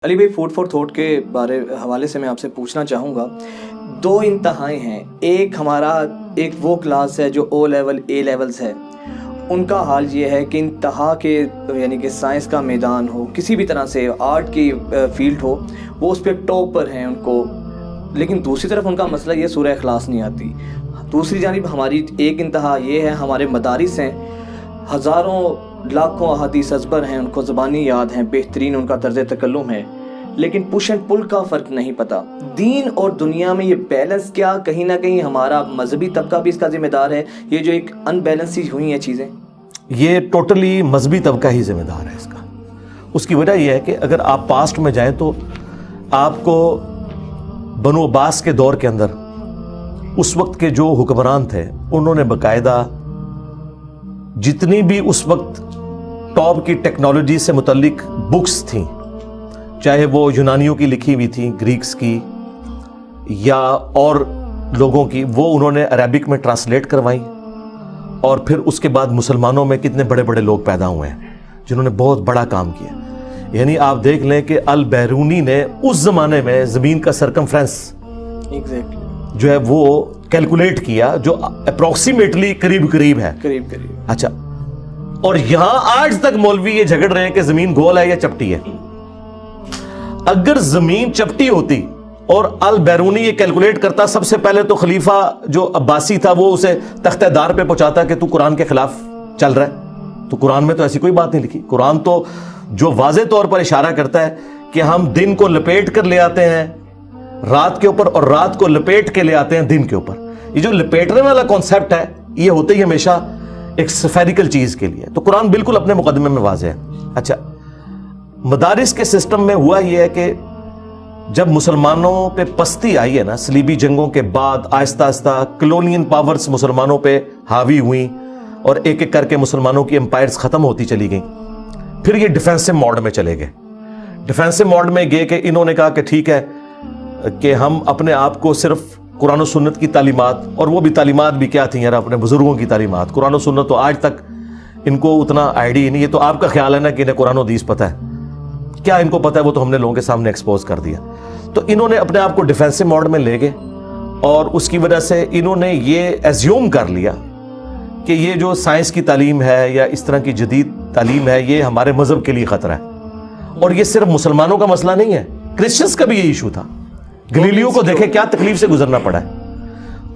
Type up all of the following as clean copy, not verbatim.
علی بھائی، food for thought کے حوالے سے میں آپ سے پوچھنا چاہوں گا، دو انتہائیں ہیں. ایک وہ کلاس ہے جو او لیول اے لیولز ہے، ان کا حال یہ ہے کہ انتہا کے یعنی کہ سائنس کا میدان ہو، کسی بھی طرح سے آرٹ کی فیلڈ ہو، وہ اس پہ ٹاپ پر ہیں ان کو. لیکن دوسری طرف ان کا مسئلہ یہ سورہ اخلاص نہیں آتی. دوسری جانب ہماری ایک انتہا یہ ہے، ہمارے مدارس ہیں، ہزاروں لاکھوں احادیث ازبر ہیں، ان کو زبانی یاد ہیں، بہترین ان کا طرز تکلم ہے، لیکن پش اینڈ پل کا فرق نہیں پتا. دین اور دنیا میں یہ بیلنس کیا کہیں نہ کہیں ہمارا مذہبی طبقہ بھی اس کا ذمہ دار ہے؟ یہ جو ایک ان بیلنس سی ہوئی ہیں چیزیں، یہ ٹوٹلی مذہبی طبقہ ہی ذمہ دار ہے اس کا. اس کی وجہ یہ ہے کہ اگر آپ پاسٹ میں جائیں تو آپ کو بنو عباس کے دور کے اندر اس وقت کے جو حکمران تھے انہوں نے باقاعدہ جتنی بھی اس وقت ٹاپ کی ٹیکنالوجی سے متعلق بکس تھیں، چاہے وہ یونانیوں کی لکھی ہوئی تھیں، گریکس کی یا اور لوگوں کی، وہ انہوں نے عربک میں ٹرانسلیٹ کروائیں. اور پھر اس کے بعد مسلمانوں میں کتنے بڑے بڑے لوگ پیدا ہوئے ہیں جنہوں نے بہت بڑا کام کیا. یعنی آپ دیکھ لیں کہ البیرونی نے اس زمانے میں زمین کا سرکمفرنس جو ہے وہ کیلکولیٹ کیا، جو اپروکسیمیٹلی قریب ہے. اچھا، اور یہاں آج تک مولوی یہ جھگڑ رہے ہیں کہ زمین گول ہے یا چپٹی ہے. اگر زمین چپٹی ہوتی اور البیرونی یہ کیلکولیٹ کرتا، سب سے پہلے تو خلیفہ جو عباسی تھا وہ اسے تختہ دار پہ پہنچاتا کہ تو قرآن کے خلاف چل رہا ہے. تو قرآن میں تو ایسی کوئی بات نہیں لکھی. قرآن تو جو واضح طور پر اشارہ کرتا ہے کہ ہم دن کو لپیٹ کر لے آتے ہیں رات کے اوپر اور رات کو لپیٹ کے لے آتے ہیں دن کے اوپر. یہ جو لپیٹنے والا کانسیپٹ ہے یہ ہوتا ہی ہمیشہ ایک سفیریکل چیز کے لیے. تو قرآن بالکل اپنے مقدمے میں واضح ہے. اچھا، مدارس کے سسٹم میں ہوا یہ ہے کہ جب مسلمانوں پہ پستی آئی ہے نا، صلیبی جنگوں کے بعد آہستہ آہستہ کلونین پاورز مسلمانوں پہ حاوی ہوئیں اور ایک ایک کر کے مسلمانوں کی امپائرز ختم ہوتی چلی گئیں. پھر یہ ڈیفینسو موڈ میں چلے گئے. ڈیفینسو موڈ میں گئے کہ انہوں نے کہا کہ ٹھیک ہے کہ ہم اپنے آپ کو صرف قرآن و سنت کی تعلیمات، اور وہ بھی تعلیمات بھی کیا تھیں یار، اپنے بزرگوں کی تعلیمات. قرآن و سنت تو آج تک ان کو اتنا آئیڈیا نہیں. یہ تو آپ کا خیال ہے نا کہ انہیں قرآن و حدیث پتہ ہے. کیا ان کو پتہ ہے؟ وہ تو ہم نے لوگوں کے سامنے ایکسپوز کر دیا. تو انہوں نے اپنے آپ کو ڈیفینسو موڈ میں لے گئے اور اس کی وجہ سے انہوں نے یہ ایزیوم کر لیا کہ یہ جو سائنس کی تعلیم ہے یا اس طرح کی جدید تعلیم ہے یہ ہمارے مذہب کے لیے خطرہ ہے. اور یہ صرف مسلمانوں کا مسئلہ نہیں ہے، کرسچنز کا بھی یہ ایشو تھا. گلیلیو کو دیکھیں کیا تکلیف سے گزرنا پڑا ہے.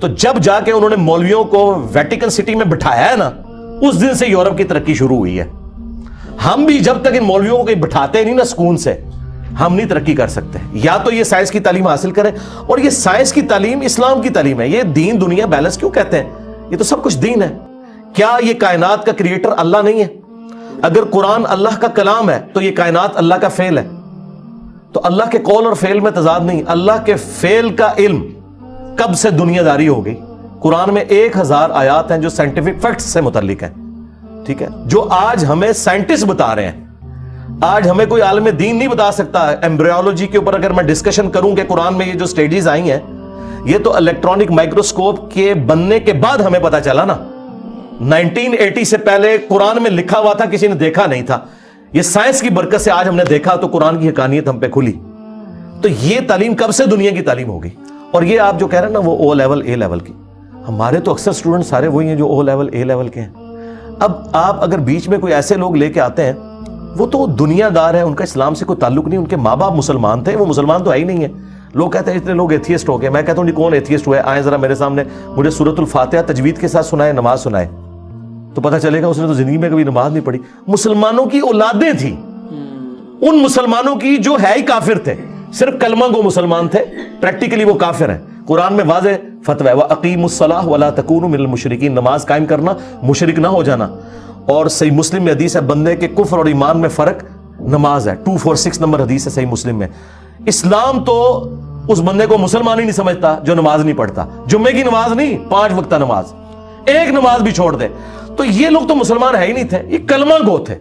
تو جب جا کے انہوں نے مولویوں کو ویٹیکن سٹی میں بٹھایا ہے نا، اس دن سے یورپ کی ترقی شروع ہوئی ہے. ہم بھی جب تک ان مولویوں کو کہیں بٹھاتے نہیں نا سکون سے، ہم نہیں ترقی کر سکتے. یا تو یہ سائنس کی تعلیم حاصل کریں، اور یہ سائنس کی تعلیم اسلام کی تعلیم ہے. یہ دین دنیا بیلنس کیوں کہتے ہیں؟ یہ تو سب کچھ دین ہے. کیا یہ کائنات کا کریٹر اللہ نہیں ہے؟ اگر قرآن اللہ کا کلام ہے تو یہ کائنات اللہ کا فعل ہے. تو اللہ کے قول اور فعل میں تضاد نہیں. اللہ کے فعل کا علم کب سے دنیا داری ہو گئی. قرآن میں 1000 آیات ہیں جو سائنٹیفک فیکٹس سے متعلق ہیں، ٹھیک ہے، جو آج ہمیں سائنٹسٹ بتا رہے ہیں. آج ہمیں کوئی عالم دین نہیں بتا سکتا. ایمبریولوجی کے اوپر اگر میں ڈسکشن کروں کہ قرآن میں یہ جو سٹیجز آئی ہیں، یہ تو الیکٹرانک مائکروسکوپ کے بننے کے بعد ہمیں پتا چلا نا. 1980 سے پہلے قرآن میں لکھا ہوا تھا، کسی نے دیکھا نہیں تھا. یہ سائنس کی برکت سے آج ہم نے دیکھا تو قرآن کی حقانیت ہم پہ کھلی. تو یہ تعلیم کب سے دنیا کی تعلیم ہوگی. اور یہ آپ جو کہہ رہے ہیں نا وہ او لیول اے لیول کی، ہمارے تو اکثر اسٹوڈنٹ سارے وہی ہیں جو او لیول اے لیول کے ہیں. اب آپ اگر بیچ میں کوئی ایسے لوگ لے کے آتے ہیں، وہ تو دنیا دار ہے، ان کا اسلام سے کوئی تعلق نہیں. ان کے ماں باپ مسلمان تھے، وہ مسلمان تو ہے ہی نہیں ہے. لوگ کہتے ہیں اتنے لوگ ایتھیسٹ ہو گئے. میں کہتا ہوں نہیں، کون ایتھیسٹ ہوئے؟ آئیں ذرا میرے سامنے، مجھے سورۃ الفاتحہ تجوید کے ساتھ سنائے، نماز سنائے، تو پتہ چلے گا اس نے تو زندگی میں کبھی نماز نہیں پڑھی. مسلمانوں کی اولادیں تھیں، ان مسلمانوں کی جو ہے ہی کافر تھے، صرف کلمہ گو مسلمان تھے، پریکٹیکلی وہ کافر ہیں. قرآن میں واضح فتویٰ ہے وَأَقِیمُوا الصَّلَاةَ وَلَا تَکُونُوا مِنَ الْمُشْرِکِینَ، نماز قائم کرنا، مشرک نہ ہو جانا. اور صحیح مسلم میں حدیث ہے بندے کے کفر اور ایمان میں فرق نماز ہے. 246 نمبر حدیث ہے صحیح مسلم میں. اسلام تو اس بندے کو مسلمان ہی نہیں سمجھتا جو نماز نہیں پڑھتا. جمعے کی نماز نہیں، 5 وقتہ نماز، ایک نماز بھی چھوڑ دے. تو یہ لوگ تو مسلمان ہے ہی نہیں تھے، یہ کلمہ گو تھے.